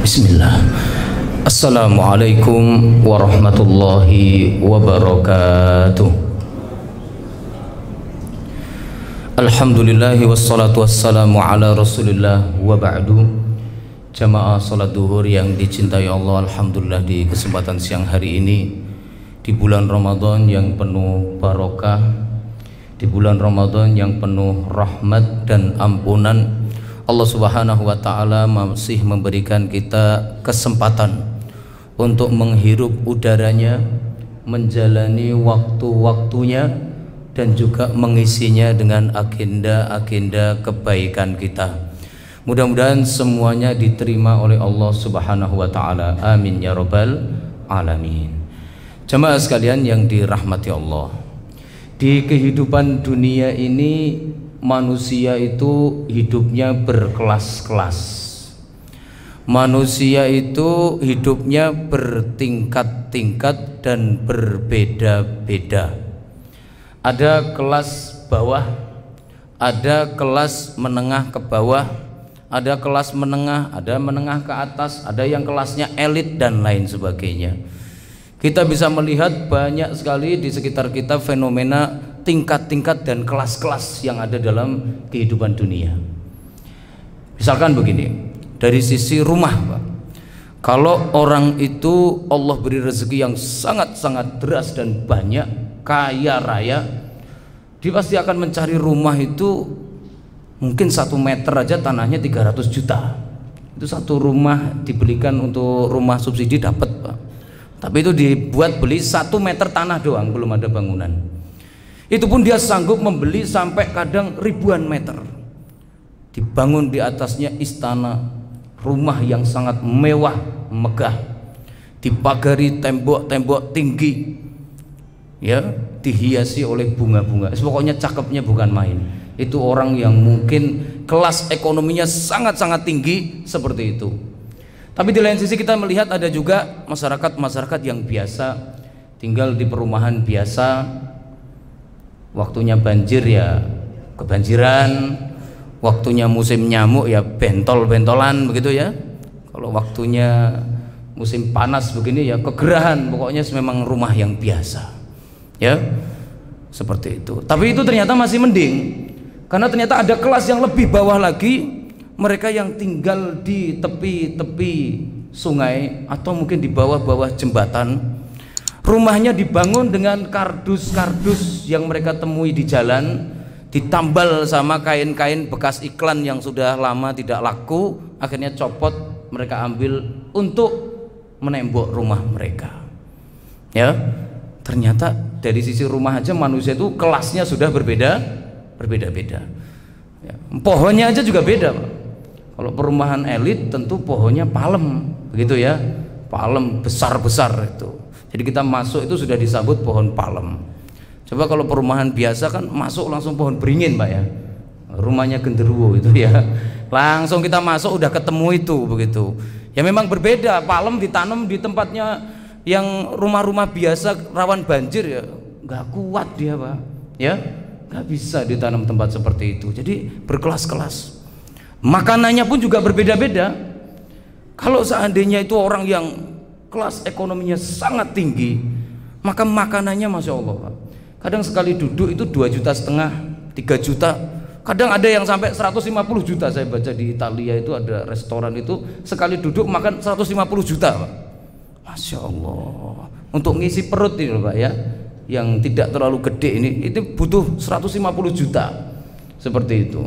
Bismillah. Assalamualaikum warahmatullahi wabarakatuh. Alhamdulillahi wassalatu wassalamu ala rasulillah wa ba'du. Jamaah salat duhur yang dicintai Allah, alhamdulillah di kesempatan siang hari ini di bulan Ramadan yang penuh barokah, di bulan Ramadan yang penuh rahmat dan ampunan, Allah Subhanahu wa ta'ala masih memberikan kita kesempatan untuk menghirup udaranya, menjalani waktu-waktunya, dan juga mengisinya dengan agenda-agenda kebaikan kita. Mudah-mudahan semuanya diterima oleh Allah Subhanahu wa ta'ala. Amin ya rabbal alamin. Jemaah sekalian yang dirahmati Allah, di kehidupan dunia ini manusia itu hidupnya berkelas-kelas. Manusia itu hidupnya bertingkat-tingkat dan berbeda-beda. Ada kelas bawah, ada kelas menengah ke bawah, ada kelas menengah, ada menengah ke atas, ada yang kelasnya elit dan lain sebagainya. Kita bisa melihat banyak sekali di sekitar kita fenomena tingkat-tingkat dan kelas-kelas yang ada dalam kehidupan dunia. Misalkan begini, dari sisi rumah, Pak. Kalau orang itu Allah beri rezeki yang sangat-sangat deras dan banyak, kaya raya, dia pasti akan mencari rumah itu mungkin 1 meter aja tanahnya 300 juta. Itu satu rumah dibelikan untuk rumah subsidi dapat, Pak. Tapi itu dibuat beli 1 meter tanah doang, belum ada bangunan. Itu pun dia sanggup membeli sampai kadang ribuan meter. Dibangun di atasnya istana, rumah yang sangat mewah, megah, dipagari tembok-tembok tinggi, ya, dihiasi oleh bunga-bunga. Pokoknya cakepnya bukan main. Itu orang yang mungkin kelas ekonominya sangat-sangat tinggi seperti itu. Tapi di lain sisi kita melihat ada juga masyarakat yang biasa, tinggal di perumahan biasa. Waktunya banjir ya kebanjiran, waktunya musim nyamuk ya bentol-bentolan begitu ya. Kalau waktunya musim panas begini ya kegerahan. Pokoknya memang rumah yang biasa, ya, seperti itu. Tapi itu ternyata masih mending, karena ternyata ada kelas yang lebih bawah lagi, mereka yang tinggal di tepi-tepi sungai atau mungkin di bawah-bawah jembatan. Rumahnya dibangun dengan kardus-kardus yang mereka temui di jalan, ditambal sama kain-kain bekas iklan yang sudah lama tidak laku, akhirnya copot, mereka ambil untuk menembok rumah mereka. Ya, ternyata dari sisi rumah aja manusia itu kelasnya sudah berbeda-beda. Ya, pohonnya aja juga beda, Pak. Kalau perumahan elit tentu pohonnya palem, begitu ya, palem besar-besar itu. Jadi kita masuk itu sudah disambut pohon palem. Coba kalau perumahan biasa kan masuk langsung pohon beringin, Pak, ya. Rumahnya genderuwo itu ya. Langsung kita masuk udah ketemu itu begitu. Ya memang berbeda, palem ditanam di tempatnya yang rumah-rumah biasa rawan banjir ya nggak kuat dia, Pak. Ya, nggak bisa ditanam tempat seperti itu. Jadi berkelas-kelas. Makanannya pun juga berbeda-beda. Kalau seandainya itu orang yang kelas ekonominya sangat tinggi, maka makanannya Masya Allah, Pak. Kadang sekali duduk itu 2,5 juta, 3 juta, kadang ada yang sampai 150 juta. Saya baca di Italia itu ada restoran itu sekali duduk makan 150 juta, Pak. Masya Allah. Untuk ngisi perut ini, Pak, ya, yang tidak terlalu gede ini, itu butuh 150 juta seperti itu.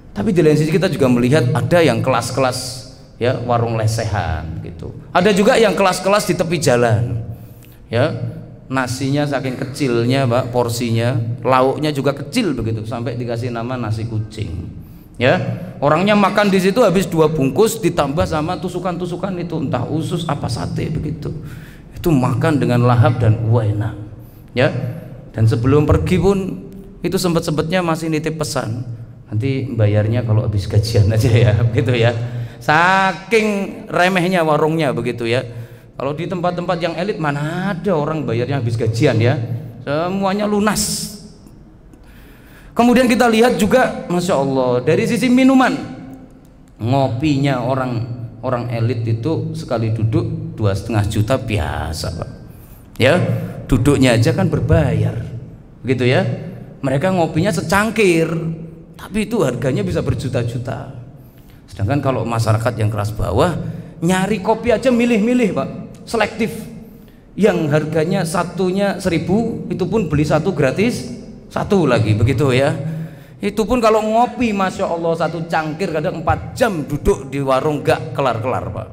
Tapi di lain sisi kita juga melihat ada yang kelas-kelas, ya, warung lesehan gitu. Ada juga yang kelas-kelas di tepi jalan, ya, nasinya saking kecilnya, Pak, porsinya, lauknya juga kecil begitu, sampai dikasih nama nasi kucing, ya. Orangnya makan di situ habis 2 bungkus ditambah sama tusukan-tusukan itu, entah usus apa sate begitu. Itu makan dengan lahap dan enak, ya. Dan sebelum pergi pun itu sempet-sempetnya masih nitip pesan, nanti bayarnya kalau habis gajian aja ya, begitu ya. Saking remehnya warungnya begitu ya. Kalau di tempat-tempat yang elit mana ada orang bayarnya habis gajian ya, semuanya lunas. Kemudian kita lihat juga Masya Allah dari sisi minuman, ngopinya orang orang elit itu sekali duduk 2,5 juta biasa Pak ya, duduknya aja kan berbayar begitu ya. Mereka ngopinya secangkir tapi itu harganya bisa berjuta-juta. Sedangkan kalau masyarakat yang kelas bawah nyari kopi aja milih-milih Pak, selektif. Yang harganya satunya 1.000 itu pun beli satu gratis satu lagi begitu ya. Itu pun kalau ngopi Masya Allah satu cangkir kadang 4 jam duduk di warung gak kelar-kelar Pak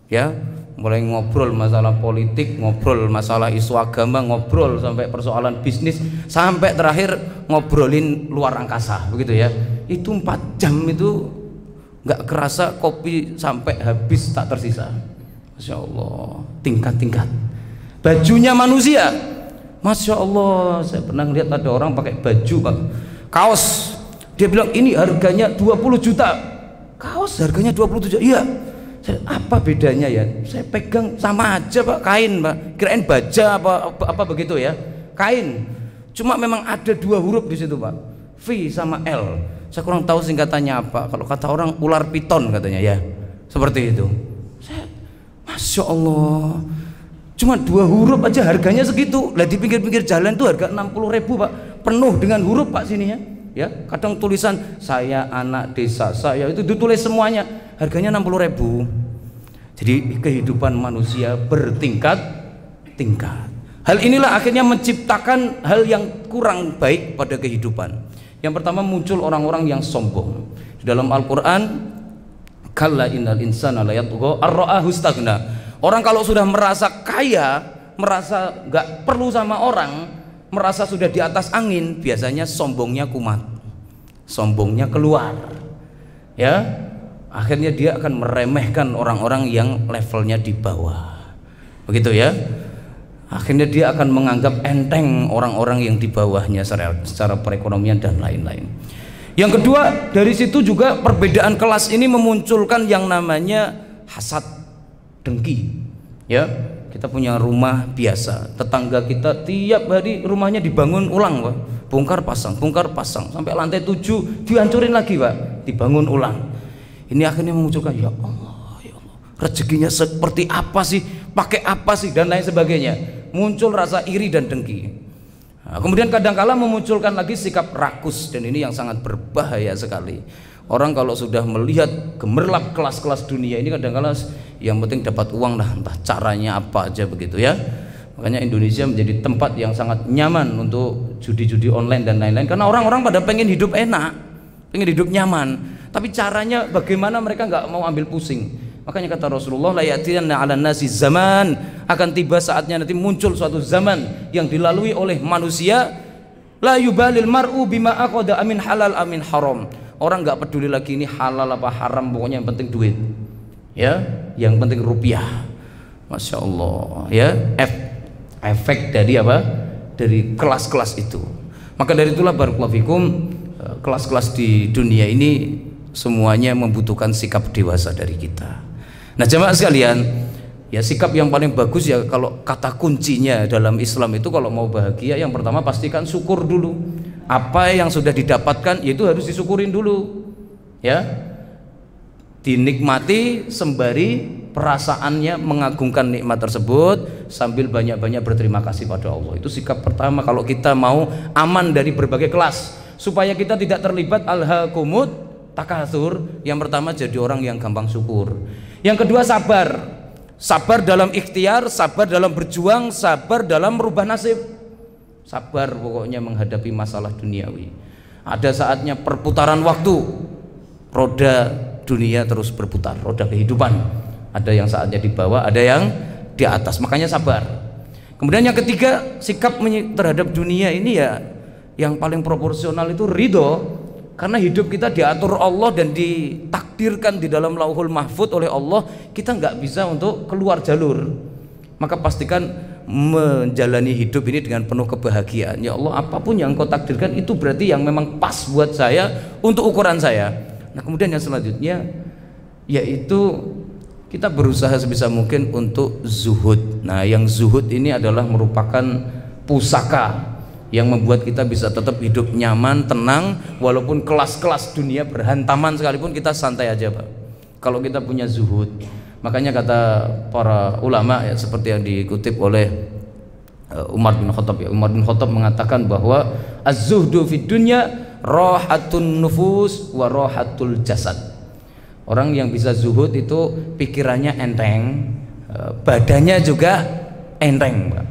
ya. Mulai ngobrol masalah politik, ngobrol masalah isu agama, ngobrol sampai persoalan bisnis, sampai terakhir ngobrolin luar angkasa begitu ya. Itu 4 jam itu nggak kerasa kopi sampai habis tak tersisa. Masya Allah, tingkat-tingkat bajunya manusia. Masya Allah, saya pernah lihat ada orang pakai baju Pak, kaos, dia bilang ini harganya 20 juta. Kaos harganya 20 juta, iya. Apa bedanya ya? Saya pegang sama aja Pak, kain Pak. Kirain baja apa begitu ya, kain. Cuma memang ada 2 huruf di situ Pak, V sama L. Saya kurang tahu singkatannya apa. Kalau kata orang ular piton katanya ya, seperti itu. Masya Allah, cuma 2 huruf aja harganya segitu. Lah di pinggir-pinggir jalan tuh harga 60.000 Pak, penuh dengan huruf Pak sininya. Ya, kadang tulisan saya anak desa saya itu ditulis semuanya, harganya 60.000. Jadi kehidupan manusia bertingkat-tingkat. Hal inilah akhirnya menciptakan hal yang kurang baik pada kehidupan. Yang pertama muncul orang-orang yang sombong. Di dalam Al-Quran, kalla innal insana la yatgha ar-ra'ahu istaghna. Orang kalau sudah merasa kaya, merasa nggak perlu sama orang, merasa sudah di atas angin, biasanya sombongnya kumat, sombongnya keluar ya. Akhirnya dia akan meremehkan orang-orang yang levelnya di bawah begitu ya. Akhirnya dia akan menganggap enteng orang-orang yang di bawahnya secara perekonomian dan lain-lain. Yang kedua, dari situ juga perbedaan kelas ini memunculkan yang namanya hasad, dengki ya. Kita punya rumah biasa, tetangga kita tiap hari rumahnya dibangun ulang Pak, bongkar pasang sampai lantai 7 dihancurin lagi Pak, dibangun ulang. Ini akhirnya memunculkan ya Allah, rezekinya seperti apa sih, pakai apa sih, dan lain sebagainya. Muncul rasa iri dan dengki. Nah, kemudian kadangkala memunculkan lagi sikap rakus, dan ini yang sangat berbahaya sekali. Orang kalau sudah melihat gemerlap kelas-kelas dunia ini, kadang-kadang yang penting dapat uang dah, entah caranya apa aja begitu ya. Makanya Indonesia menjadi tempat yang sangat nyaman untuk judi-judi online dan lain-lain, karena orang-orang pada pengen hidup enak, pengen hidup nyaman, tapi caranya bagaimana mereka nggak mau ambil pusing. Makanya kata Rasulullah, la ya'tiyanna 'alan nasi zaman, akan tiba saatnya nanti muncul suatu zaman yang dilalui oleh manusia, la yubalil mar'u bima aqada amin halal amin haram. Orang nggak peduli lagi ini halal apa haram, pokoknya yang penting duit ya, yang penting rupiah. Masya Allah ya, efek dari apa, dari kelas-kelas itu. Maka dari itulah barakallahu fikum, kelas-kelas di dunia ini semuanya membutuhkan sikap dewasa dari kita. Nah jamaah sekalian, ya sikap yang paling bagus ya, kalau kata kuncinya dalam Islam itu kalau mau bahagia, yang pertama pastikan syukur dulu. Apa yang sudah didapatkan yaitu harus disyukurin dulu ya, dinikmati sembari perasaannya mengagungkan nikmat tersebut sambil banyak-banyak berterima kasih pada Allah. Itu sikap pertama kalau kita mau aman dari berbagai kelas, supaya kita tidak terlibat alhaakumut takatsur. Yang pertama jadi orang yang gampang syukur. Yang kedua sabar, sabar dalam ikhtiar, sabar dalam berjuang, sabar dalam merubah nasib. Sabar pokoknya menghadapi masalah duniawi. Ada saatnya perputaran waktu, roda dunia terus berputar, roda kehidupan. Ada yang saatnya di bawah, ada yang di atas, makanya sabar. Kemudian yang ketiga, sikap terhadap dunia ini ya yang paling proporsional itu ridho, karena hidup kita diatur Allah dan ditakdirkan di dalam Lauhul Mahfud oleh Allah. Kita nggak bisa untuk keluar jalur, maka pastikan menjalani hidup ini dengan penuh kebahagiaan. Ya Allah, apapun yang Engkau takdirkan itu berarti yang memang pas buat saya, untuk ukuran saya. Nah kemudian yang selanjutnya yaitu kita berusaha sebisa mungkin untuk zuhud. Nah yang zuhud ini adalah merupakan pusaka yang membuat kita bisa tetap hidup nyaman, tenang, walaupun kelas-kelas dunia berhantaman sekalipun kita santai aja Pak. kalau kita punya zuhud. Makanya kata para ulama ya, seperti yang dikutip oleh Umar bin Khattab ya. Umar bin Khattab mengatakan bahwa az-zuhdu fid dunya rahatun nufus wa rahatul jasad. Orang yang bisa zuhud itu pikirannya enteng, badannya juga enteng, Pak.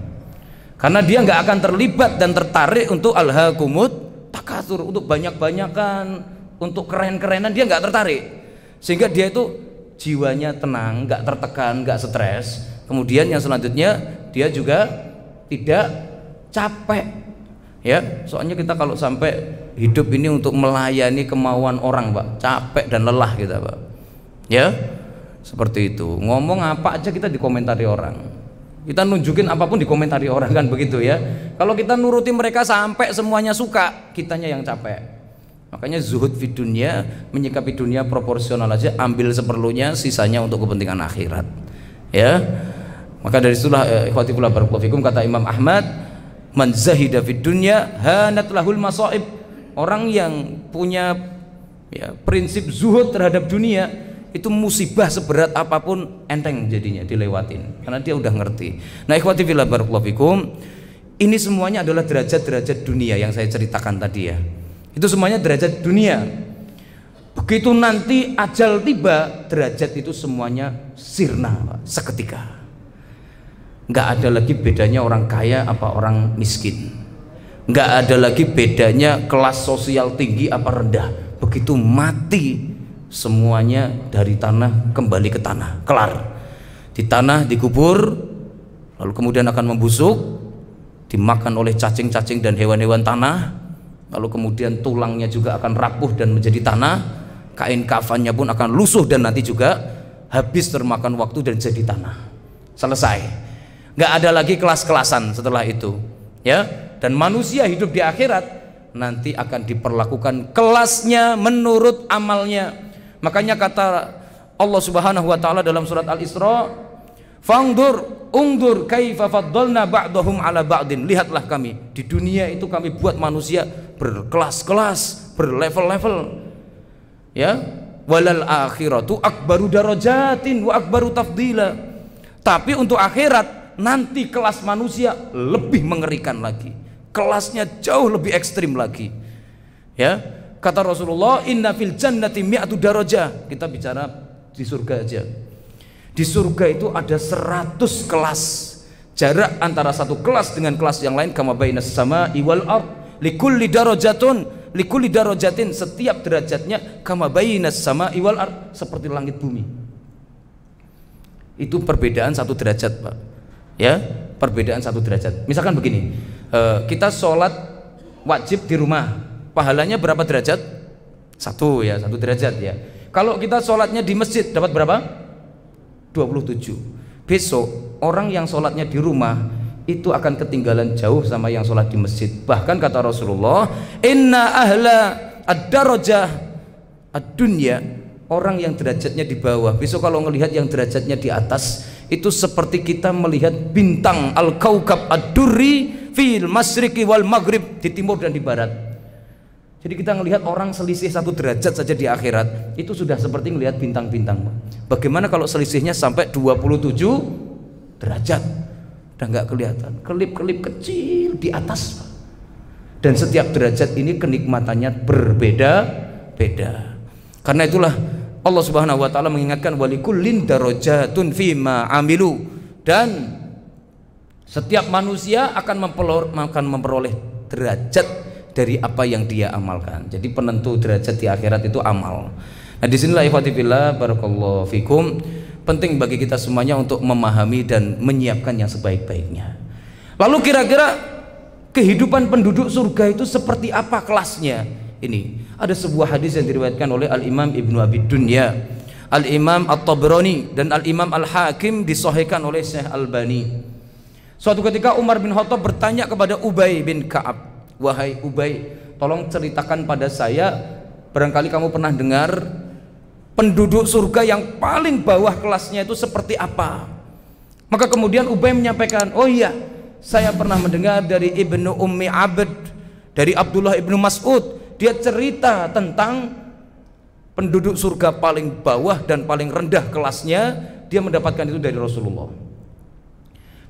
Karena dia nggak akan terlibat dan tertarik untuk alhaakumut takatsur, untuk banyak-banyakan, untuk keren-kerenan, dia nggak tertarik. Sehingga dia itu jiwanya tenang, nggak tertekan, nggak stres. Kemudian yang selanjutnya dia juga tidak capek, ya. Soalnya kita kalau sampai hidup ini untuk melayani kemauan orang, Pak, capek dan lelah kita, Pak. Ya, seperti itu. Ngomong apa aja kita dikomentari orang. Kita nunjukin apapun dikomentari orang, kan begitu ya. Kalau kita nuruti mereka sampai semuanya suka, kitanya yang capek. Makanya zuhud fi dunia, menyikapi dunia proporsional aja, ambil seperlunya, sisanya untuk kepentingan akhirat. Ya. Maka dari itulah ikhwati fillah barakallahu fikum, kata Imam Ahmad, man zahida fid dunya hanat lahul masaib. Orang yang punya ya, prinsip zuhud terhadap dunia, itu musibah seberat apapun enteng jadinya dilewatin, karena dia udah ngerti. Nah, ikhwati fillah barakallahu fikum, ini semuanya adalah derajat-derajat dunia yang saya ceritakan tadi ya. Itu semuanya derajat dunia. Begitu nanti ajal tiba, derajat itu semuanya sirna, seketika. Nggak ada lagi bedanya orang kaya apa orang miskin. Nggak ada lagi bedanya kelas sosial tinggi apa rendah. Begitu mati, semuanya dari tanah kembali ke tanah, kelar. Di tanah dikubur, lalu kemudian akan membusuk, dimakan oleh cacing-cacing dan hewan-hewan tanah. Lalu kemudian tulangnya juga akan rapuh dan menjadi tanah, kain kafannya pun akan lusuh dan nanti juga habis termakan waktu dan jadi tanah. Selesai. Nggak ada lagi kelas-kelasan setelah itu, ya. Dan manusia hidup di akhirat nanti akan diperlakukan kelasnya menurut amalnya. Makanya kata Allah Subhanahu wa taala dalam surat Al-Isra, ungdur kaifa faddalna ba'dahum ala ba'din. Lihatlah kami di dunia itu kami buat manusia berkelas-kelas, berlevel-level. Ya, walal akhiratu akbaru darajatin wa akbaru tafdila. Tapi untuk akhirat nanti kelas manusia lebih mengerikan lagi. Kelasnya jauh lebih ekstrim lagi. Ya, kata Rasulullah, inna fil jannati mi'atu darajah. Kita bicara di surga aja. Di surga itu ada 100 kelas. Jarak antara satu kelas dengan kelas yang lain kama bainas sama'i wal ard. Likulli darajatin, setiap derajatnya kama bainas sama'i wal ard, seperti langit bumi. Itu perbedaan satu derajat, Pak. Ya, perbedaan satu derajat. Misalkan begini, kita sholat wajib di rumah, pahalanya berapa derajat? Satu derajat ya. Kalau kita sholatnya di masjid dapat berapa? 27. Besok orang yang sholatnya di rumah itu akan ketinggalan jauh sama yang sholat di masjid. Bahkan kata Rasulullah, inna ahla ad-darajah ad-dunya, orang yang derajatnya di bawah, besok kalau melihat yang derajatnya di atas, itu seperti kita melihat bintang al-kaukab ad-durri fil masriqi wal maghrib, di timur dan di barat. Jadi kita melihat orang selisih satu derajat saja di akhirat, itu sudah seperti melihat bintang-bintang. Bagaimana kalau selisihnya sampai 27 derajat? Udah nggak kelihatan, kelip-kelip kecil di atas. Dan setiap derajat ini kenikmatannya berbeda-beda. Karena itulah Allah Subhanahu wa taala mengingatkan walikullin darajatun fima amilu, dan setiap manusia akan memperoleh derajat dari apa yang dia amalkan. Jadi penentu derajat di akhirat itu amal. Nah, disinilah ikhwati fillah barakallahu fikum, penting bagi kita semuanya untuk memahami dan menyiapkan yang sebaik-baiknya. Lalu kira-kira kehidupan penduduk surga itu seperti apa kelasnya? Ini ada sebuah hadis yang diriwayatkan oleh Al-Imam Ibnu Abi Dunya, Al-Imam At-Tabrani, dan Al-Imam Al-Hakim, disahihkan oleh Syekh Albani. Suatu ketika Umar bin Khattab bertanya kepada Ubay bin Ka'ab, wahai Ubay, tolong ceritakan pada saya, barangkali kamu pernah dengar penduduk surga yang paling bawah kelasnya itu seperti apa. Maka kemudian Ubay menyampaikan, oh iya, saya pernah mendengar dari Ibnu Ummi Abd, dari Abdullah Ibnu Mas'ud. Dia cerita tentang penduduk surga paling bawah dan paling rendah kelasnya, dia mendapatkan itu dari Rasulullah.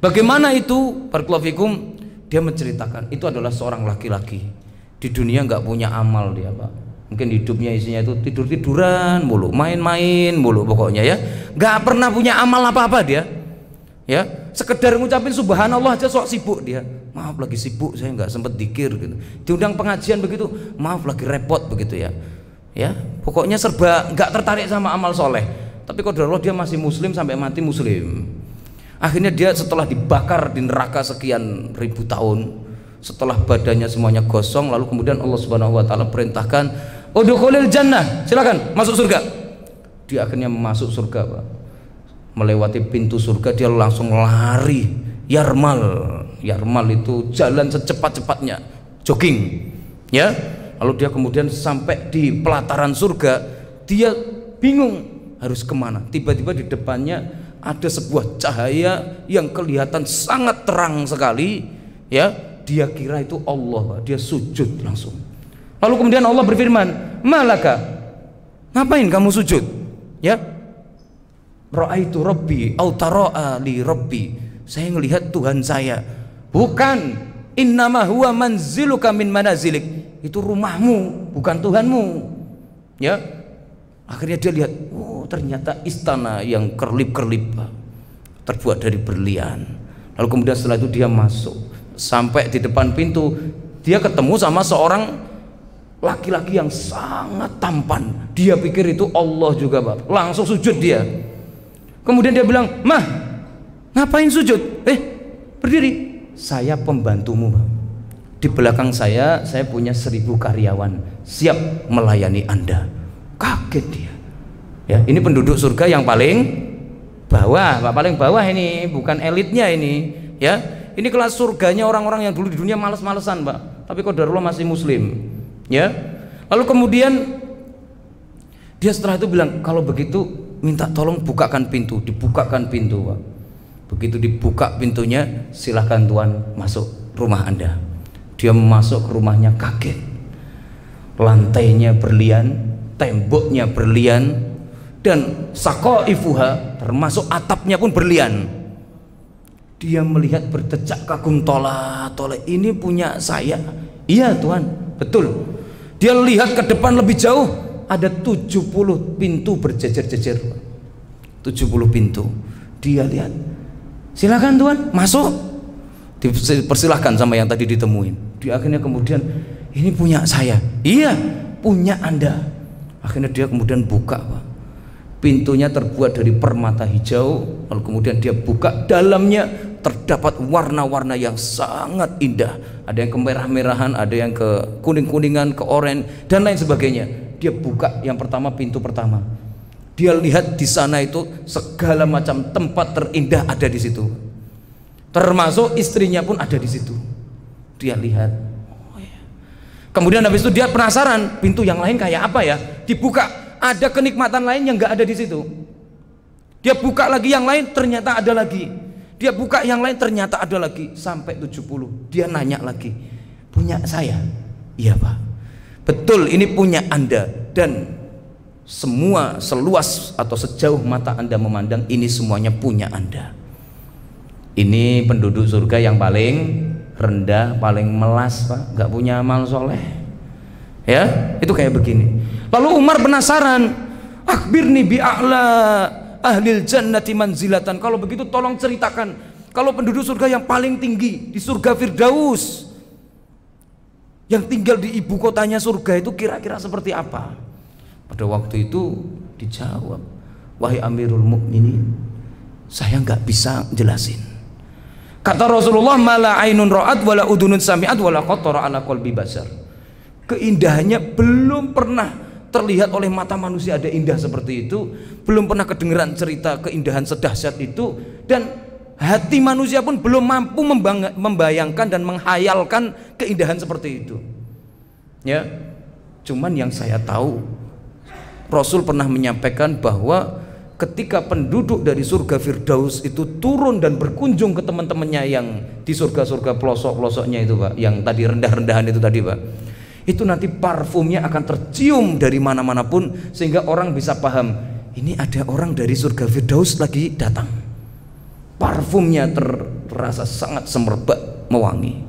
Bagaimana itu? Barakallahu fikum. Dia menceritakan itu adalah seorang laki-laki di dunia nggak punya amal dia, Pak. Mungkin hidupnya isinya itu tidur-tiduran mulu, main-main mulu pokoknya ya, nggak pernah punya amal apa-apa dia ya, sekedar ngucapin subhanallah aja sok sibuk dia. Maaf lagi sibuk, saya nggak sempet dzikir gitu. Diundang pengajian begitu, maaf lagi repot begitu ya. Ya, pokoknya serba nggak tertarik sama amal soleh. Tapi qadarullah dia masih muslim sampai mati muslim. Akhirnya dia setelah dibakar di neraka sekian ribu tahun, setelah badannya semuanya gosong, lalu kemudian Allah Subhanahu wa taala perintahkan, udkhulil jannah, silakan masuk surga. Dia akhirnya masuk surga, Pak. Melewati pintu surga dia langsung lari, yarmal itu jalan secepat-cepatnya, jogging ya. Lalu dia kemudian sampai di pelataran surga, dia bingung harus kemana. Tiba-tiba di depannya ada sebuah cahaya yang kelihatan sangat terang sekali ya. Dia kira itu Allah, Pak. Dia sujud langsung. Lalu kemudian Allah berfirman, malaka, ngapain kamu sujud ya? Ra'aitu rabbi au tara'a li rabbi, saya melihat Tuhan saya. Bukan, innama huwa manziluka min manazilik, itu rumahmu bukan Tuhanmu ya. Akhirnya dia lihat, oh ternyata istana yang kerlip-kerlip terbuat dari berlian. Lalu kemudian setelah itu dia masuk, sampai di depan pintu dia ketemu sama seorang laki-laki yang sangat tampan. Dia pikir itu Allah juga, Pak. Langsung sujud dia. Kemudian dia bilang, mah ngapain sujud? Berdiri. Saya pembantumu, Pak. Di belakang saya punya 1000 karyawan siap melayani Anda. Kaget dia ya. Ini penduduk surga yang paling bawah, Pak. Paling bawah ini, bukan elitnya ini ya. Ini kelas surganya orang-orang yang dulu di dunia males-malesan, Pak. Tapi qadarullah masih muslim ya. Lalu kemudian dia setelah itu bilang, kalau begitu minta tolong bukakan pintu. Dibukakan pintu, Pak. Begitu dibuka pintunya, silahkan Tuhan masuk rumah Anda. Dia masuk ke rumahnya kaget. Lantainya berlian, temboknya berlian, dan saqaifuha, termasuk atapnya pun berlian. Dia melihat berdecak kagum, toleh, ini punya saya. Iya Tuhan, betul. Dia lihat ke depan lebih jauh, ada 70 pintu berjejer-jejer. 70 pintu. Dia lihat, silakan Tuhan masuk. Dipersilahkan sama yang tadi ditemuin. Dia akhirnya kemudian, ini punya saya. Iya, punya Anda. Akhirnya dia kemudian buka, Pak. Pintunya terbuat dari permata hijau. Lalu kemudian dia buka, dalamnya terdapat warna-warna yang sangat indah. Ada yang kemerah-merahan, ada yang ke kuning-kuningan, ke oranye, dan lain sebagainya. Dia buka yang pertama, pintu pertama. Dia lihat di sana itu segala macam tempat terindah ada di situ. Termasuk istrinya pun ada di situ. Dia lihat. Kemudian habis itu dia penasaran, pintu yang lain kayak apa ya? Dibuka, ada kenikmatan lain yang nggak ada di situ. Dia buka lagi yang lain, ternyata ada lagi. Dia buka yang lain, ternyata ada lagi. Sampai 70. Dia nanya lagi, punya saya? Iya Pak. Betul, ini punya Anda. Dan semua seluas atau sejauh mata Anda memandang, ini semuanya punya Anda. Ini penduduk surga yang paling rendah, paling melas, Pak, nggak punya amal soleh ya. Itu kayak begini. Lalu Umar penasaran, akhbirni bi'a'la ahlil jannati manzilatan, kalau begitu tolong ceritakan, kalau penduduk surga yang paling tinggi di surga Firdaus, yang tinggal di ibu kotanya surga itu kira-kira seperti apa? Pada waktu itu dijawab, wahai Amirul Mukminin, saya nggak bisa jelasin. Kata Rasulullah, mala ainun ra'at wala udunun sami'at wala khatara ala qalbi basar. Keindahannya belum pernah terlihat oleh mata manusia ada indah seperti itu, belum pernah kedengeran cerita keindahan sedahsyat itu, dan hati manusia pun belum mampu membayangkan dan menghayalkan keindahan seperti itu. Ya, cuman yang saya tahu, Rasul pernah menyampaikan bahwa ketika penduduk dari surga Firdaus itu turun dan berkunjung ke teman-temannya yang di surga-surga pelosok-pelosoknya itu, Pak, yang tadi rendah-rendahan itu tadi, Pak, Itu nanti parfumnya akan tercium dari mana-mana pun, sehingga orang bisa paham, ini ada orang dari surga Firdaus lagi datang. Parfumnya terasa sangat semerbak, mewangi.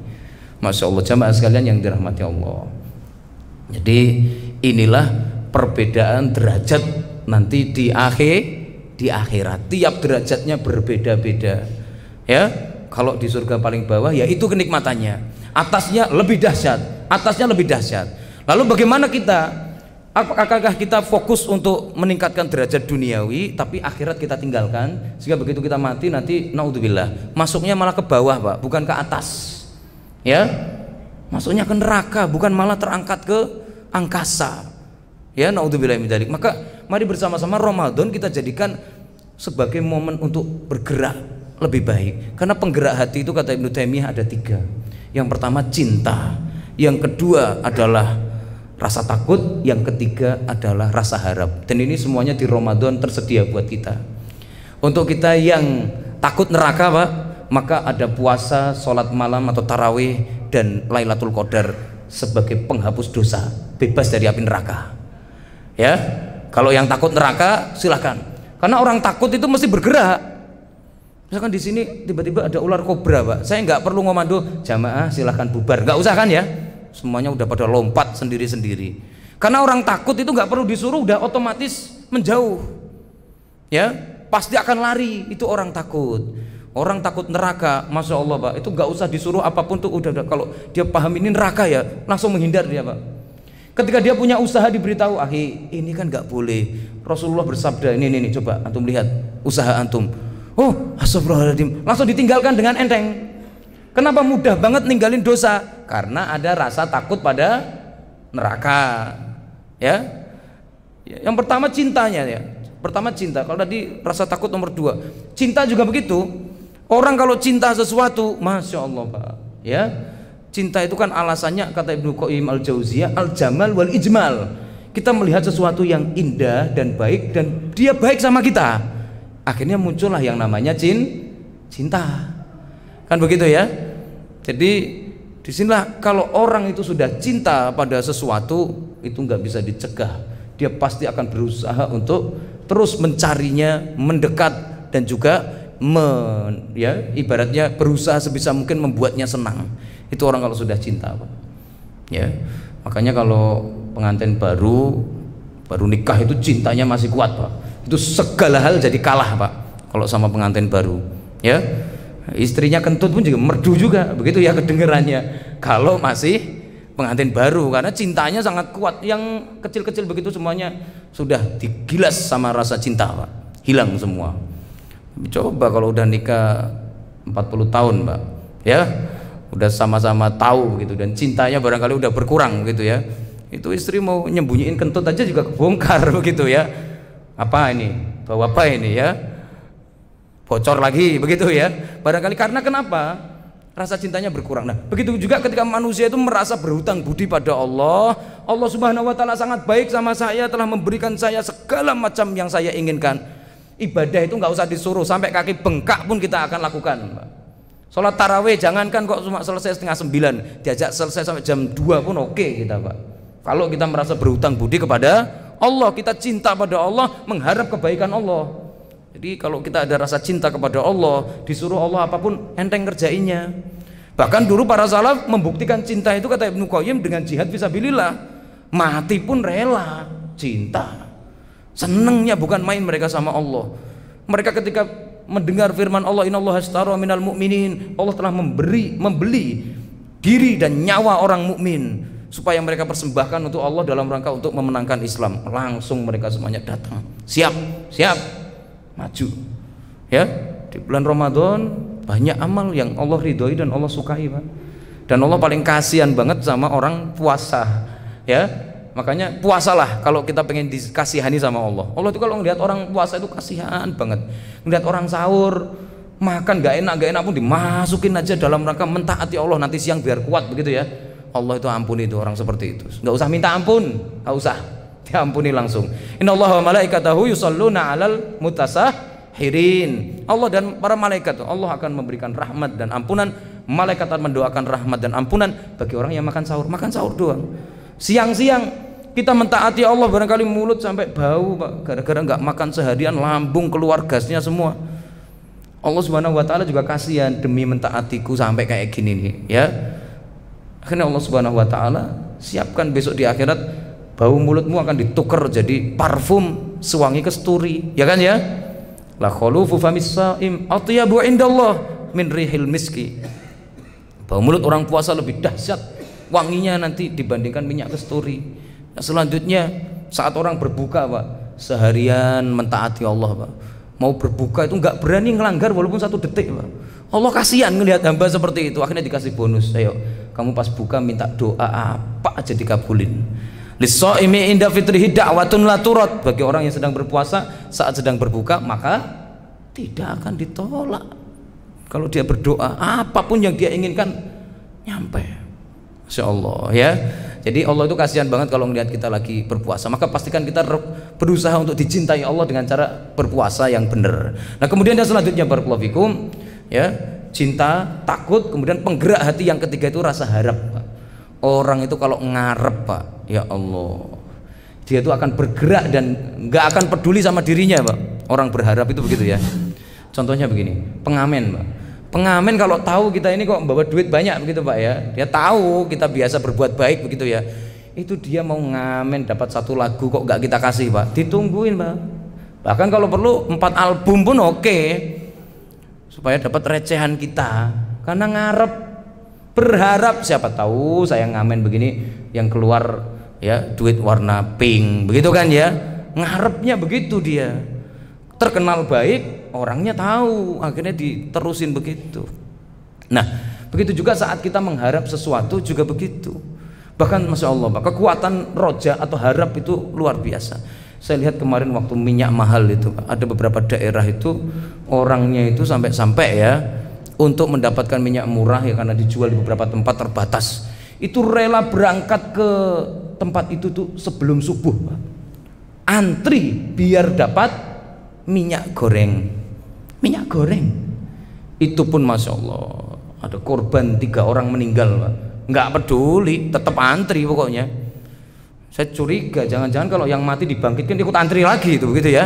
Masya Allah, jamaah sekalian yang dirahmati Allah. Jadi inilah perbedaan derajat nanti di akhirat. Tiap derajatnya berbeda-beda. Ya, kalau di surga paling bawah ya itu kenikmatannya. Atasnya lebih dahsyat, Lalu bagaimana kita? Apakah kita fokus untuk meningkatkan derajat duniawi, tapi akhirat kita tinggalkan, sehingga begitu kita mati nanti naudzubillah masuknya malah ke bawah, Pak, bukan ke atas. Ya, masuknya ke neraka, bukan malah terangkat ke angkasa. Ya, naudzubillah min dzalik. Maka mari bersama-sama Ramadan kita jadikan sebagai momen untuk bergerak lebih baik. Karena penggerak hati itu kata Ibnu Taimiyah ada 3. Yang pertama cinta, yang kedua adalah rasa takut, yang ketiga adalah rasa harap. Dan ini semuanya di Ramadan tersedia buat kita. Untuk kita yang takut neraka, Pak, maka ada puasa, sholat malam atau tarawih, dan Lailatul Qadar sebagai penghapus dosa, bebas dari api neraka. Ya, kalau yang takut neraka silahkan. Karena orang takut itu mesti bergerak. Misalkan di sini tiba-tiba ada ular kobra, Pak, saya nggak perlu ngomando jamaah silahkan bubar, nggak usah kan ya, semuanya udah pada lompat sendiri-sendiri. Karena orang takut itu nggak perlu disuruh, udah otomatis menjauh. Ya, pasti akan lari, itu orang takut. Orang takut neraka, masya Allah, Pak, itu nggak usah disuruh apapun tuh udah. Kalau dia paham ini neraka ya, langsung menghindar dia, Pak. Ketika dia punya usaha diberitahu, ini kan nggak boleh. Rasulullah bersabda, ini coba antum lihat usaha antum. Oh, astagfirullahaladzim, langsung ditinggalkan dengan enteng. Kenapa mudah banget ninggalin dosa? Karena ada rasa takut pada neraka. Ya, yang pertama cintanya ya. Pertama cinta. Kalau tadi rasa takut nomor 2, cinta juga begitu. Orang kalau cinta sesuatu, masya Allah, Pak, ya, cinta itu kan alasannya kata Ibnu Qayyim al-Jauziyah al-jamal wal ijmal. Kita melihat sesuatu yang indah dan baik, dan dia baik sama kita, akhirnya muncullah yang namanya cinta, kan begitu ya. Jadi disinilah kalau orang itu sudah cinta pada sesuatu, itu nggak bisa dicegah, dia pasti akan berusaha untuk terus mencarinya, mendekat, dan juga ibaratnya berusaha sebisa mungkin membuatnya senang. Itu orang kalau sudah cinta, Pak. Ya, makanya kalau pengantin baru nikah itu cintanya masih kuat, Pak. Itu segala hal jadi kalah, Pak, kalau sama pengantin baru. Ya, istrinya kentut pun juga merdu juga, begitu ya kedengerannya kalau masih pengantin baru, karena cintanya sangat kuat. Yang kecil-kecil begitu semuanya sudah digilas sama rasa cinta, Pak, hilang semua. Coba kalau udah nikah 40 tahun, Pak, ya, udah sama-sama tahu begitu, dan cintanya barangkali udah berkurang gitu ya, itu istri mau nyembunyiin kentut aja juga kebongkar begitu ya. Apa ini, bawa apa ini ya, bocor lagi begitu ya, barangkali. Karena kenapa? Rasa cintanya berkurang. Nah, begitu juga ketika manusia itu merasa berhutang budi pada Allah. Allah Subhanahu wa Ta'ala sangat baik sama saya, telah memberikan saya segala macam yang saya inginkan. Ibadah itu nggak usah disuruh, sampai kaki bengkak pun kita akan lakukan. Sholat tarawih jangankan kok cuma selesai setengah 9, diajak selesai sampai jam 2 pun oke kita, Pak. Kalau kita merasa berhutang budi kepada Allah, kita cinta pada Allah, mengharap kebaikan Allah. Jadi kalau kita ada rasa cinta kepada Allah, disuruh Allah apapun enteng kerjainnya. Bahkan dulu para salaf membuktikan cinta itu kata Ibnu Qayyim dengan jihad fisabilillah, mati pun rela, cinta. Senengnya bukan main mereka sama Allah. Mereka ketika mendengar firman Allah, innallaha ashtara minal mu'minin, Allah telah membeli diri dan nyawa orang mukmin, supaya mereka persembahkan untuk Allah dalam rangka untuk memenangkan Islam. Langsung mereka semuanya datang, siap maju. Ya, di bulan Ramadan banyak amal yang Allah ridhoi dan Allah sukai, Pak. Dan Allah paling kasihan banget sama orang puasa. Ya, makanya puasalah kalau kita pengen dikasihani sama Allah. Allah itu kalau ngelihat orang puasa itu kasihan banget. Ngelihat orang sahur makan gak enak pun dimasukin aja dalam rangka mentaati Allah, nanti siang biar kuat begitu ya. Allah itu ampuni itu orang seperti itu. Nggak usah minta ampun, nggak usah, diampuni langsung. Innallaha wa malaikatahu yusholluna 'alal mutasahhirin. Allah dan para malaikat, Allah akan memberikan rahmat dan ampunan. Malaikat akan mendoakan rahmat dan ampunan bagi orang yang makan sahur doang. Siang-siang kita mentaati Allah, barangkali mulut sampai bau Pak, gara-gara nggak makan seharian, lambung keluar gasnya semua. Allah Subhanahu wa taala juga kasihan, demi mentaatiku sampai kayak gini nih ya. Akhirnya Allah Subhanahu wa taala siapkan besok di akhirat, bau mulutmu akan ditukar jadi parfum sewangi kesturi, ya kan ya? La khulufu famis shaim atyabu indallah min rihil miski. Bau mulut orang puasa lebih dahsyat wanginya nanti dibandingkan minyak kesturi. Nah, selanjutnya saat orang berbuka Pak, seharian mentaati Allah Pak, mau berbuka itu nggak berani ngelanggar walaupun 1 detik Pak. Allah kasihan ngelihat hamba seperti itu, akhirnya dikasih bonus. Ayo kamu pas buka minta doa apa aja dikabulin. Lis-shaimi inda fitrihi da'watun la turad. Bagi orang yang sedang berpuasa saat sedang berbuka maka tidak akan ditolak. Kalau dia berdoa apapun yang dia inginkan nyampe. Masya Allah ya. Jadi Allah itu kasihan banget kalau melihat kita lagi berpuasa. Maka pastikan kita berusaha untuk dicintai Allah dengan cara berpuasa yang benar. Nah kemudian yang selanjutnya barakallahu fikum ya, cinta, takut, kemudian penggerak hati yang ketiga itu rasa harap Pak. Orang itu kalau ngarep Pak, ya Allah, dia itu akan bergerak dan nggak akan peduli sama dirinya Pak. Orang berharap itu begitu ya. Contohnya begini, pengamen Pak. Pengamen kalau tahu kita ini kok bawa duit banyak begitu Pak ya, dia tahu kita biasa berbuat baik begitu ya, itu dia mau ngamen dapat 1 lagu kok nggak kita kasih Pak, ditungguin Pak. Bahkan kalau perlu 4 album pun oke, supaya dapat recehan kita, karena ngarep, berharap siapa tahu saya ngamen begini yang keluar ya duit warna pink begitu kan ya, ngarepnya begitu dia. Terkenal baik, orangnya tahu, akhirnya diterusin begitu. Nah begitu juga saat kita mengharap sesuatu juga begitu. Bahkan Masya Allah Pak, kekuatan roja atau harap itu luar biasa. Saya lihat kemarin waktu minyak mahal itu Pak, ada beberapa daerah itu orangnya itu sampai-sampai ya untuk mendapatkan minyak murah ya, karena dijual di beberapa tempat terbatas, itu rela berangkat ke tempat itu tuh sebelum subuh Pak, antri biar dapat minyak goreng. Minyak goreng itu pun Masya Allah ada korban 3 orang meninggal Pak, nggak peduli tetap antri pokoknya. Saya curiga jangan-jangan kalau yang mati dibangkitkan ikut antri lagi itu begitu ya,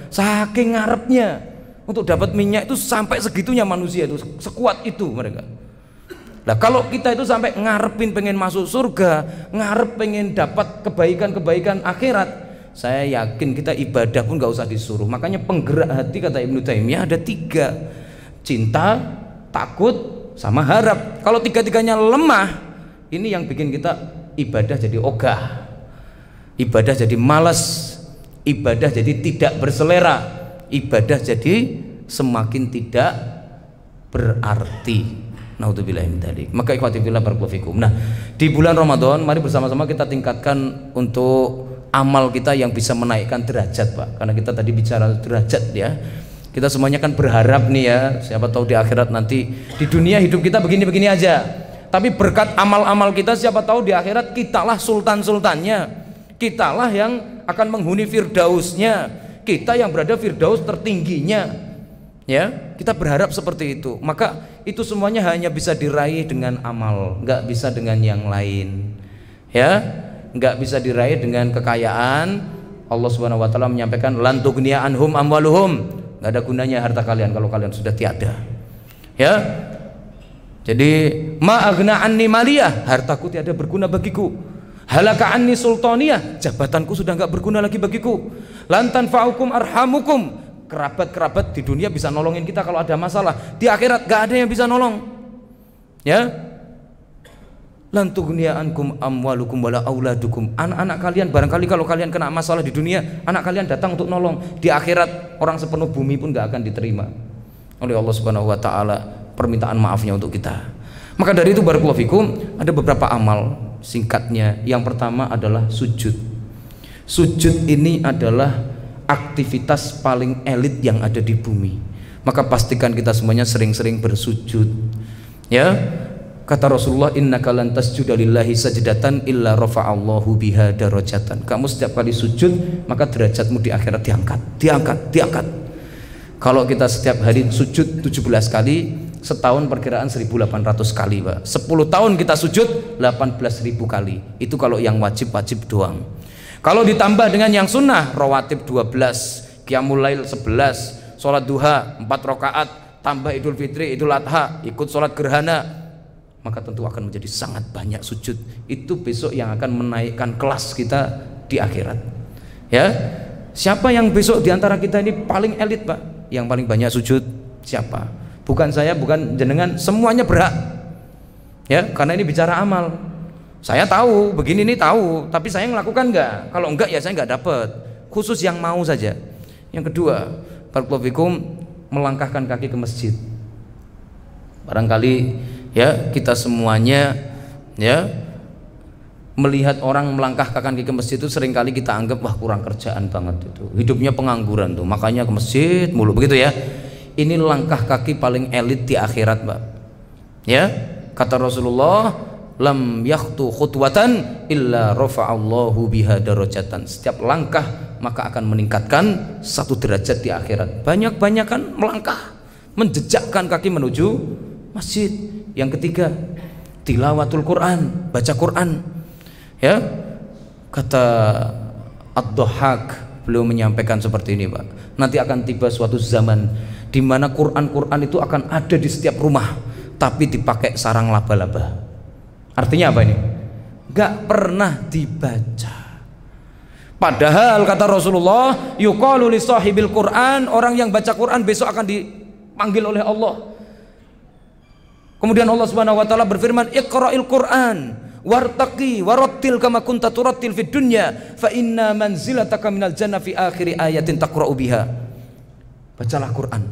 saking ngarepnya untuk dapat minyak itu, sampai segitunya manusia itu, sekuat itu mereka. Nah kalau kita itu sampai ngarepin pengen masuk surga, ngarep pengen dapat kebaikan-kebaikan akhirat, saya yakin kita ibadah pun gak usah disuruh. Makanya penggerak hati kata Ibnu Taimiyah ada 3, cinta, takut, sama harap. Kalau 3-tiganya lemah, ini yang bikin kita ibadah jadi ogah, ibadah jadi malas, ibadah jadi tidak berselera, ibadah jadi semakin tidak berarti. Naudzubillahi min dzalik. Maka ikhwati fillah barakallahu fikum. Nah, di bulan Ramadan mari bersama-sama kita tingkatkan untuk amal kita yang bisa menaikkan derajat Pak. Karena kita tadi bicara derajat ya. Kita semuanya kan berharap nih ya, siapa tahu di akhirat nanti, di dunia hidup kita begini-begini aja. Tapi berkat amal-amal kita siapa tahu di akhirat kitalah sultan-sultannya. Kitalah yang akan menghuni firdausnya. Kita yang berada firdaus tertingginya. Ya, kita berharap seperti itu. Maka itu semuanya hanya bisa diraih dengan amal, nggak bisa dengan yang lain. Ya, nggak bisa diraih dengan kekayaan. Allah Subhanahu wa taala menyampaikan lan tughniya anhum amwaluhum, nggak ada gunanya harta kalian kalau kalian sudah tiada. Ya, jadi ma aghna anni maliyah, hartaku tiada berguna bagiku. Halaka anni sultaniyah, jabatanku sudah nggak berguna lagi bagiku. Lan tanfa'ukum arhamukum, kerabat-kerabat di dunia bisa nolongin kita kalau ada masalah, di akhirat gak ada yang bisa nolong. Ya, lan tughniya ankum amwalukum wala auladukum, anak-anak kalian barangkali kalau kalian kena masalah di dunia, anak kalian datang untuk nolong, di akhirat orang sepenuh bumi pun gak akan diterima oleh Allah Subhanahu wa taala permintaan maafnya untuk kita. Maka dari itu barakallahu fikum, ada beberapa amal singkatnya. Yang pertama adalah sujud. Sujud ini adalah aktivitas paling elit yang ada di bumi. Maka pastikan kita semuanya sering-sering bersujud. Ya, kata Rasulullah, innaka lan tasjuda lillahi sajdatan illa rafa'allahu biha darajatan. Kamu setiap kali sujud maka derajatmu di akhirat diangkat. Kalau kita setiap hari sujud 17 kali, setahun perkiraan 1800 kali Pak. 10 tahun kita sujud 18.000 kali. Itu kalau yang wajib-wajib doang. Kalau ditambah dengan yang sunnah, rawatib 12, qiyamul lail 11, sholat duha 4 rakaat, tambah idul fitri, idul adha, ikut sholat gerhana, maka tentu akan menjadi sangat banyak sujud. Itu besok yang akan menaikkan kelas kita di akhirat. Ya, siapa yang besok diantara kita ini paling elit Pak, yang paling banyak sujud? Siapa? Bukan saya, bukan jenengan, semuanya berhak. Ya, karena ini bicara amal. Saya tahu, begini nih tahu, tapi saya melakukan enggak? Kalau enggak ya saya enggak dapat. Khusus yang mau saja. Yang kedua, barakallahu fikum, melangkahkan kaki ke masjid. Barangkali ya kita semuanya ya melihat orang melangkahkan kaki ke masjid itu seringkali kita anggap wah kurang kerjaan banget itu. Hidupnya pengangguran tuh, makanya ke masjid mulu begitu ya. Ini langkah kaki paling elit di akhirat Pak. Ya, kata Rasulullah, lam yakhtu khutwatan illa rafa'allahu biha darajatan. Setiap langkah maka akan meningkatkan satu derajat di akhirat. Banyak-banyakan melangkah, menjejakkan kaki menuju masjid. Yang ketiga, tilawatul Quran, baca Quran. Ya, kata Ad-Dhahhak, beliau menyampaikan seperti ini Pak. Nanti akan tiba suatu zaman di mana Quran itu akan ada di setiap rumah, tapi dipakai sarang laba-laba. Artinya apa ini? Gak pernah dibaca. Padahal kata Rasulullah, yuqalu li sahibil Quran, orang yang baca Quran besok akan dipanggil oleh Allah. Kemudian Allah Subhanahu wa taala berfirman, "Iqra'il Quran wartaqi warattil kama kunta turattil fid dunya fa inna manzilataka minal jannah fi akhir ayatin taqra'u biha." Bacalah Quran.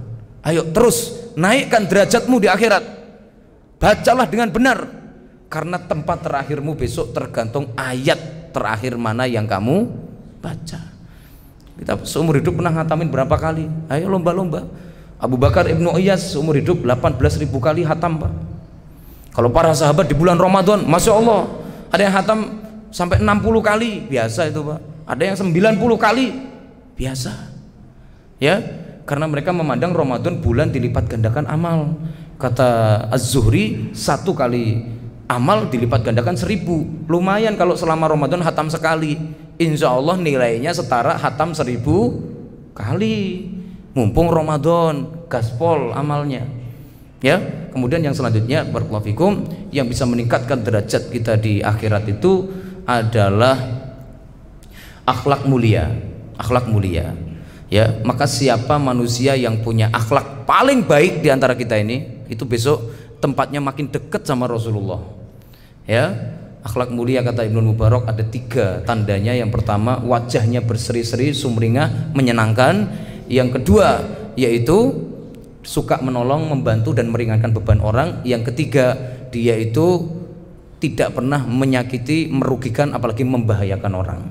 Ayo terus naikkan derajatmu di akhirat. Bacalah dengan benar, karena tempat terakhirmu besok tergantung ayat terakhir mana yang kamu baca. Kita seumur hidup pernah ngatamin berapa kali? Ayo lomba-lomba. Abu Bakar Ibnu Iyas seumur hidup 18.000 kali hatam Pak. Kalau para sahabat di bulan Ramadan, Masya Allah, ada yang hatam sampai 60 kali, biasa itu Pak. Ada yang 90 kali, biasa. Ya, karena mereka memandang Ramadan bulan dilipat gandakan amal. Kata Az-Zuhri, 1 kali amal dilipat gandakan 1000. Lumayan kalau selama Ramadan hatam sekali, insya Allah nilainya setara hatam 1000 kali. Mumpung Ramadan, gaspol amalnya. Ya, kemudian yang selanjutnya barakallahu fikum, yang bisa meningkatkan derajat kita di akhirat itu adalah akhlak mulia. Akhlak mulia. Ya, maka siapa manusia yang punya akhlak paling baik di antara kita ini, itu besok tempatnya makin dekat sama Rasulullah. Ya, akhlak mulia kata Ibnu Mubarak ada 3 tandanya. Yang pertama, wajahnya berseri-seri, sumringah, menyenangkan. Yang kedua, yaitu suka menolong, membantu dan meringankan beban orang. Yang ketiga, dia itu tidak pernah menyakiti, merugikan, apalagi membahayakan orang.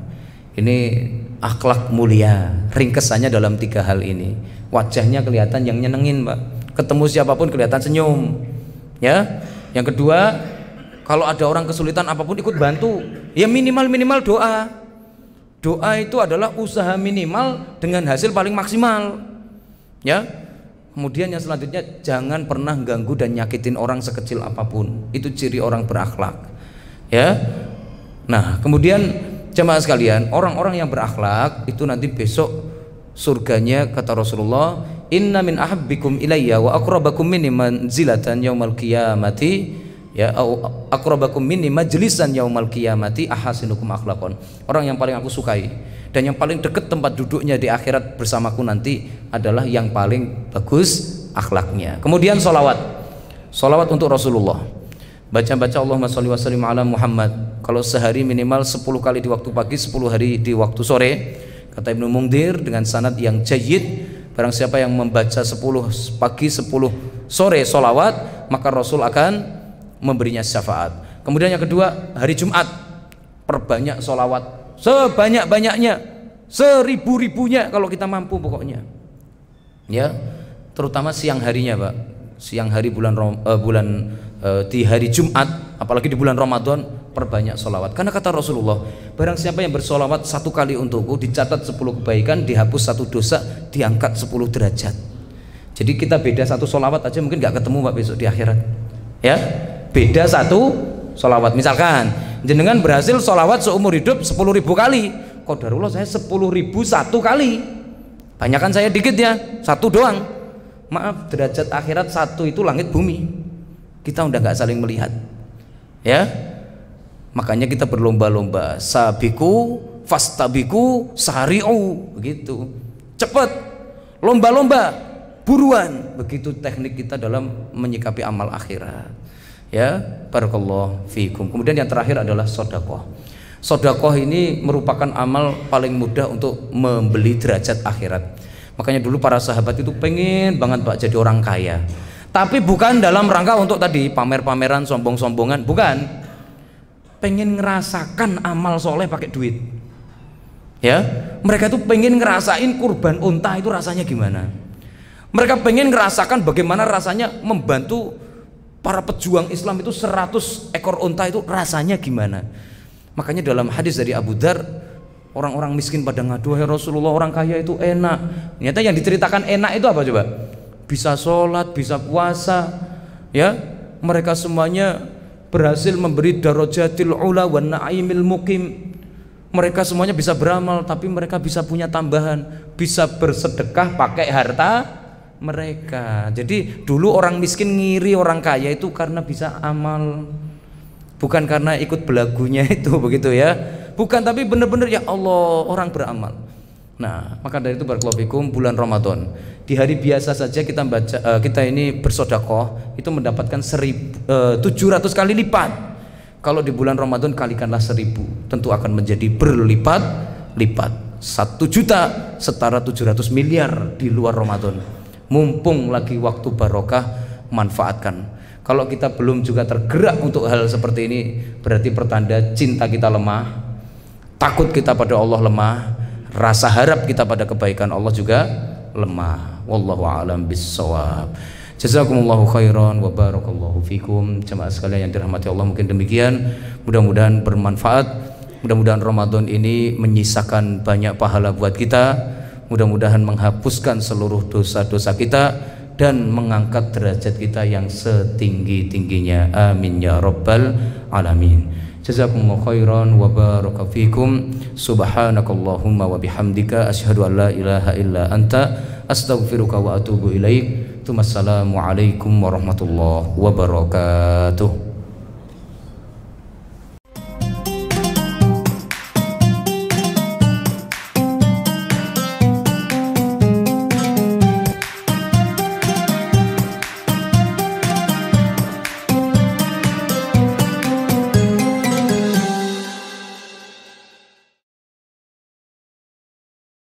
Ini akhlak mulia. Ringkesannya dalam 3 hal ini. Wajahnya kelihatan yang nyenengin Pak, ketemu siapapun kelihatan senyum. Ya. Yang kedua, kalau ada orang kesulitan apapun ikut bantu. Ya minimal doa. Doa itu adalah usaha minimal dengan hasil paling maksimal. Ya. Kemudian yang selanjutnya, jangan pernah ganggu dan nyakitin orang sekecil apapun. Itu ciri orang berakhlak. Ya. Nah, kemudian jemaah sekalian, orang-orang yang berakhlak itu nanti besok surganya kata Rasulullah, inna min ahabbikum ilayya wa aqrabakum minni manzilatan yaumal qiyamati, ya, aqrabakum minni majlisan yaumal qiyamati ahasinukum akhlaqan. Orang yang paling aku sukai dan yang paling dekat tempat duduknya di akhirat bersamaku nanti adalah yang paling bagus akhlaknya. Kemudian solawat untuk Rasulullah. Baca-baca Allahumma sholli wa sallim ala Muhammad. Kalau sehari minimal 10 kali di waktu pagi, 10 hari di waktu sore. Kata Ibnu Mungdir dengan sanad yang jayyid, barang siapa yang membaca 10 pagi 10 sore solawat, maka Rasul akan memberinya syafaat. Kemudian yang kedua, hari Jumat perbanyak solawat sebanyak-banyaknya, seribu-ribunya kalau kita mampu pokoknya. Ya, terutama siang harinya Pak. Siang hari di hari Jumat, apalagi di bulan Ramadan, perbanyak solawat. Karena kata Rasulullah, barang siapa yang bersolawat 1 kali untukku, dicatat 10 kebaikan, dihapus 1 dosa, diangkat 10 derajat. Jadi kita beda satu sholawat aja mungkin nggak ketemu Pak besok di akhirat. Ya, beda satu sholawat. Misalkan jenengan berhasil sholawat seumur hidup 10.000 kali, qadarullah saya 10.001 kali. Banyakan saya dikit ya, satu doang. Maaf, derajat akhirat satu itu langit bumi. Kita udah nggak saling melihat. Ya, makanya kita berlomba-lomba, sabiku fastabiku sari'u, begitu. Cepat, lomba-lomba, buruan. Begitu teknik kita dalam menyikapi amal akhirat. Ya, barakallahu fikum. Kemudian yang terakhir adalah sedekah. Sedekah ini merupakan amal paling mudah untuk membeli derajat akhirat. Makanya dulu para sahabat itu pengen banget Pak jadi orang kaya. Tapi bukan dalam rangka untuk tadi pamer-pameran, sombong-sombongan, bukan. Pengen ngerasakan amal soleh pakai duit. Ya, mereka itu pengen ngerasain kurban unta itu rasanya gimana. Mereka pengen ngerasakan bagaimana rasanya membantu para pejuang Islam itu 100 ekor unta itu rasanya gimana. Makanya dalam hadis dari Abu Dzar, orang-orang miskin pada ngadu, "Hai Rasulullah, orang kaya itu enak." Ternyata yang diceritakan enak itu apa coba? Bisa sholat, bisa puasa, ya. Mereka semuanya berhasil memberi darajatil ula wan na'imil muqim. Mereka semuanya bisa beramal, tapi mereka bisa punya tambahan, bisa bersedekah pakai harta mereka. Jadi dulu orang miskin ngiri orang kaya itu karena bisa amal, bukan karena ikut belagunya itu, begitu ya. Bukan, tapi benar-benar ya Allah orang beramal. Nah, maka dari itu barakallahu fikum, bulan Ramadan di hari biasa saja kita baca, kita ini bersedekah itu mendapatkan 700 kali lipat. Kalau di bulan Ramadan kalikanlah 1000, tentu akan menjadi berlipat-lipat. 1 juta setara 700 miliar di luar Ramadan. Mumpung lagi waktu barokah, manfaatkan. Kalau kita belum juga tergerak untuk hal seperti ini, berarti pertanda cinta kita lemah, takut kita pada Allah lemah, rasa harap kita pada kebaikan Allah juga lemah. Wallahu a'lam bissawab. Jazakumullahu khairan wa barakallahu fikum. Jemaah sekalian yang dirahmati Allah, mungkin demikian. Mudah-mudahan bermanfaat. Mudah-mudahan Ramadan ini menyisakan banyak pahala buat kita. Mudah-mudahan menghapuskan seluruh dosa-dosa kita dan mengangkat derajat kita yang setinggi-tingginya. Amin ya rabbal alamin. Jazakumullahu khairan wa baraka fikum. Subhanakallahumma wa bihamdika asyhadu an la ilaha illa anta astaghfiruka wa atubu ilaik. Assalamualaikum warahmatullahi wabarakatuh.